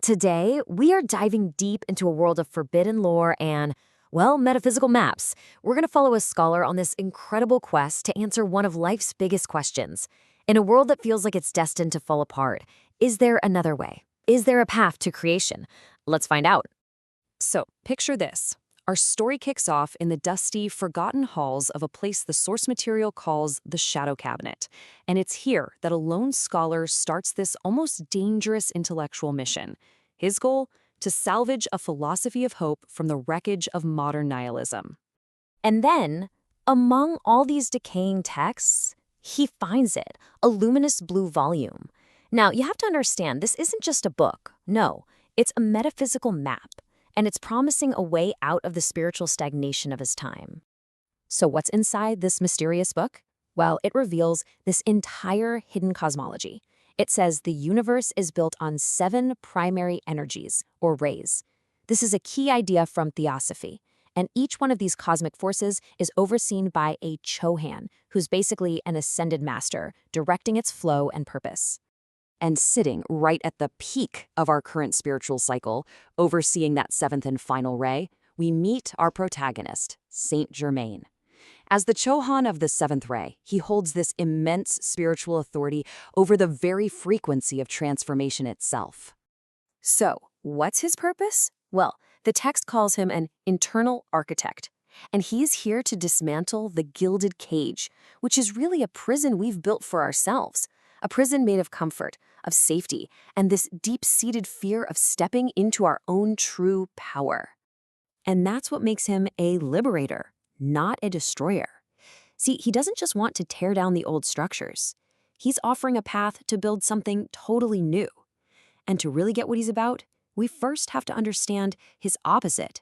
Today, we are diving deep into a world of forbidden lore and, well, metaphysical maps. We're going to follow a scholar on this incredible quest to answer one of life's biggest questions. In a world that feels like it's destined to fall apart, is there another way? Is there a path to creation? Let's find out. So, picture this. Our story kicks off in the dusty, forgotten halls of a place the source material calls the Shadow Cabinet. And it's here that a lone scholar starts this almost dangerous intellectual mission. His goal? To salvage a philosophy of hope from the wreckage of modern nihilism. And then, among all these decaying texts, he finds it, a luminous blue volume. Now, you have to understand, this isn't just a book. No, it's a metaphysical map. And it's promising a way out of the spiritual stagnation of his time. So what's inside this mysterious book? Well, it reveals this entire hidden cosmology. It says the universe is built on 7 primary energies, or rays. This is a key idea from theosophy, and each one of these cosmic forces is overseen by a Chohan, who's basically an ascended master, directing its flow and purpose. And sitting right at the peak of our current spiritual cycle, overseeing that 7th and final ray, we meet our protagonist, Saint Germain. As the Chohan of the 7th ray, he holds this immense spiritual authority over the very frequency of transformation itself. So, what's his purpose? Well, the text calls him an internal architect, and he's here to dismantle the gilded cage, which is really a prison we've built for ourselves. A prison made of comfort, of safety, and this deep-seated fear of stepping into our own true power. And that's what makes him a liberator, not a destroyer. See, he doesn't just want to tear down the old structures. He's offering a path to build something totally new. And to really get what he's about, we first have to understand his opposite.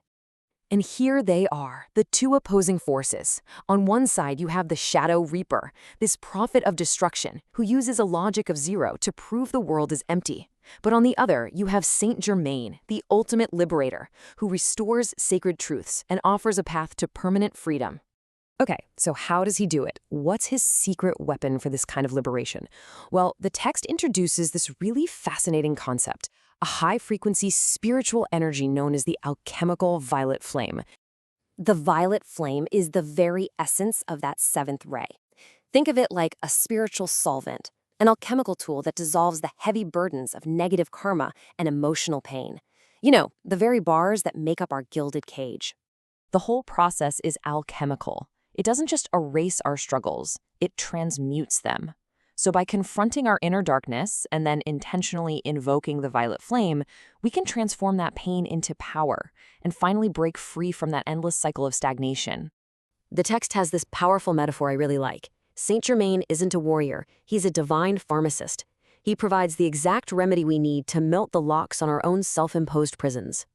And here they are, the two opposing forces. On one side, you have the Shadow Reaper, this prophet of destruction, who uses a logic of zero to prove the world is empty. But on the other, you have Saint Germain, the ultimate liberator, who restores sacred truths and offers a path to permanent freedom. Okay, so how does he do it? What's his secret weapon for this kind of liberation? Well, the text introduces this really fascinating concept, a high-frequency spiritual energy known as the alchemical violet flame. The violet flame is the very essence of that 7th ray. Think of it like a spiritual solvent, an alchemical tool that dissolves the heavy burdens of negative karma and emotional pain. You know, the very bars that make up our gilded cage. The whole process is alchemical. It doesn't just erase our struggles, it transmutes them. So by confronting our inner darkness and then intentionally invoking the violet flame, we can transform that pain into power and finally break free from that endless cycle of stagnation. The text has this powerful metaphor I really like. Saint Germain isn't a warrior, he's a divine pharmacist. He provides the exact remedy we need to melt the locks on our own self-imposed prisons.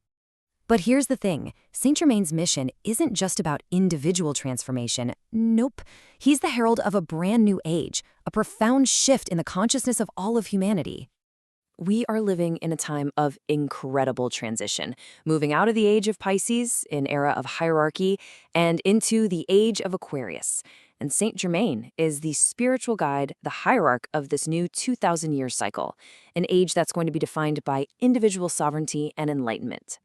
But here's the thing, Saint Germain's mission isn't just about individual transformation. Nope. He's the herald of a brand new age, a profound shift in the consciousness of all of humanity. We are living in a time of incredible transition, moving out of the age of Pisces, an era of hierarchy, and into the age of Aquarius. And Saint Germain is the spiritual guide, the hierarch of this new 2,000-year cycle, an age that's going to be defined by individual sovereignty and enlightenment.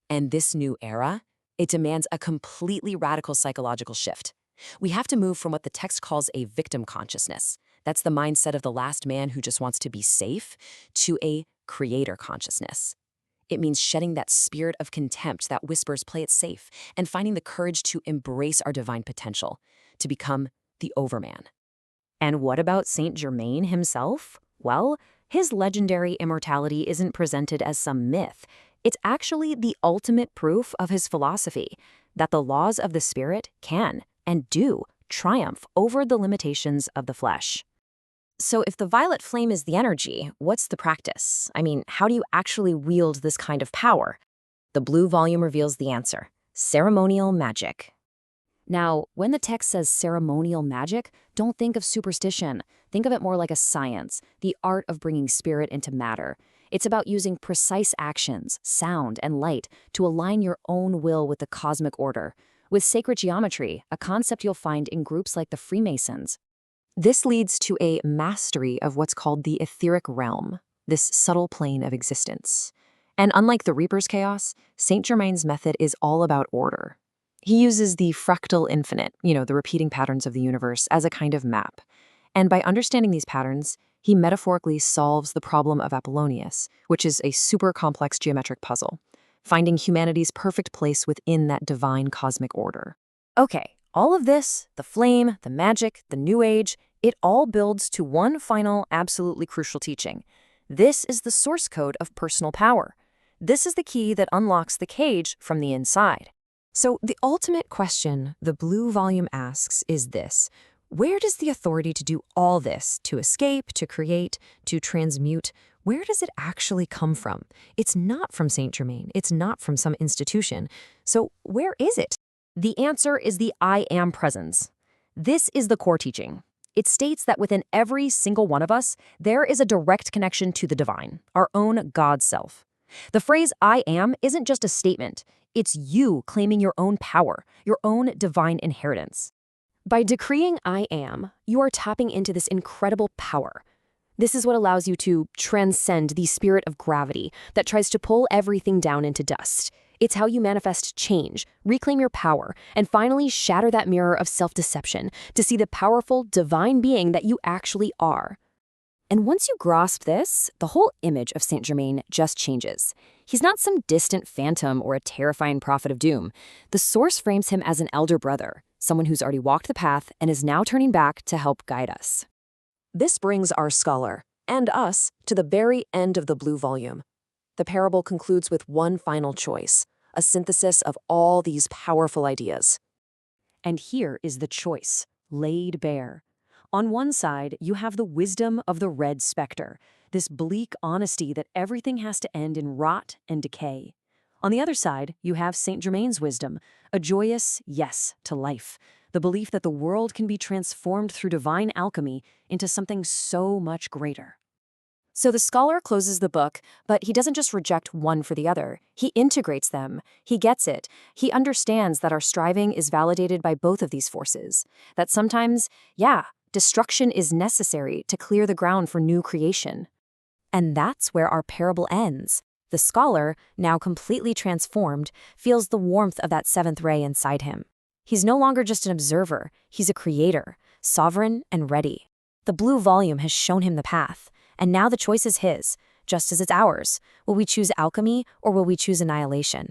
And this new era, it demands a completely radical psychological shift. We have to move from what the text calls a victim consciousness, that's the mindset of the last man who just wants to be safe, to a creator consciousness. It means shedding that spirit of contempt that whispers play it safe and finding the courage to embrace our divine potential, to become the overman. And what about Saint Germain himself? Well, his legendary immortality isn't presented as some myth. It's actually the ultimate proof of his philosophy, that the laws of the spirit can, and do, triumph over the limitations of the flesh. So if the violet flame is the energy, what's the practice? I mean, how do you actually wield this kind of power? The blue volume reveals the answer: ceremonial magic. Now, when the text says ceremonial magic, don't think of superstition. Think of it more like a science, the art of bringing spirit into matter. It's about using precise actions, sound, and light to align your own will with the cosmic order, with sacred geometry, a concept you'll find in groups like the Freemasons. This leads to a mastery of what's called the etheric realm, this subtle plane of existence. And unlike the Reaper's chaos, Saint Germain's method is all about order. He uses the fractal infinite, the repeating patterns of the universe, as a kind of map. And by understanding these patterns, he metaphorically solves the problem of Apollonius, which is a super complex geometric puzzle, finding humanity's perfect place within that divine cosmic order. Okay, all of this, the flame, the magic, the new age, it all builds to one final, absolutely crucial teaching. This is the source code of personal power. This is the key that unlocks the cage from the inside. So the ultimate question the Blue Volume asks is this: where does the authority to do all this, to escape, to create, to transmute, where does it actually come from? It's not from Saint Germain. It's not from some institution. So where is it? The answer is the I Am presence. This is the core teaching. It states that within every single one of us, there is a direct connection to the divine, our own God self. The phrase I am isn't just a statement. It's you claiming your own power, your own divine inheritance. By decreeing I am, you are tapping into this incredible power. This is what allows you to transcend the spirit of gravity that tries to pull everything down into dust. It's how you manifest change, reclaim your power, and finally shatter that mirror of self-deception to see the powerful, divine being that you actually are. And once you grasp this, the whole image of Saint Germain just changes. He's not some distant phantom or a terrifying prophet of doom. The source frames him as an elder brother, someone who's already walked the path and is now turning back to help guide us. This brings our scholar, and us, to the very end of the Blue Volume. The parable concludes with one final choice, a synthesis of all these powerful ideas. And here is the choice, laid bare. On one side, you have the wisdom of the red specter, this bleak honesty that everything has to end in rot and decay. On the other side, you have Saint Germain's wisdom, a joyous yes to life, the belief that the world can be transformed through divine alchemy into something so much greater. So the scholar closes the book, but he doesn't just reject one for the other. He integrates them. He gets it. He understands that our striving is validated by both of these forces. That sometimes, destruction is necessary to clear the ground for new creation. And that's where our parable ends. The scholar, now completely transformed, feels the warmth of that seventh ray inside him. He's no longer just an observer. He's a creator, sovereign and ready. The Blue Volume has shown him the path. And now the choice is his, just as it's ours. Will we choose alchemy or will we choose annihilation?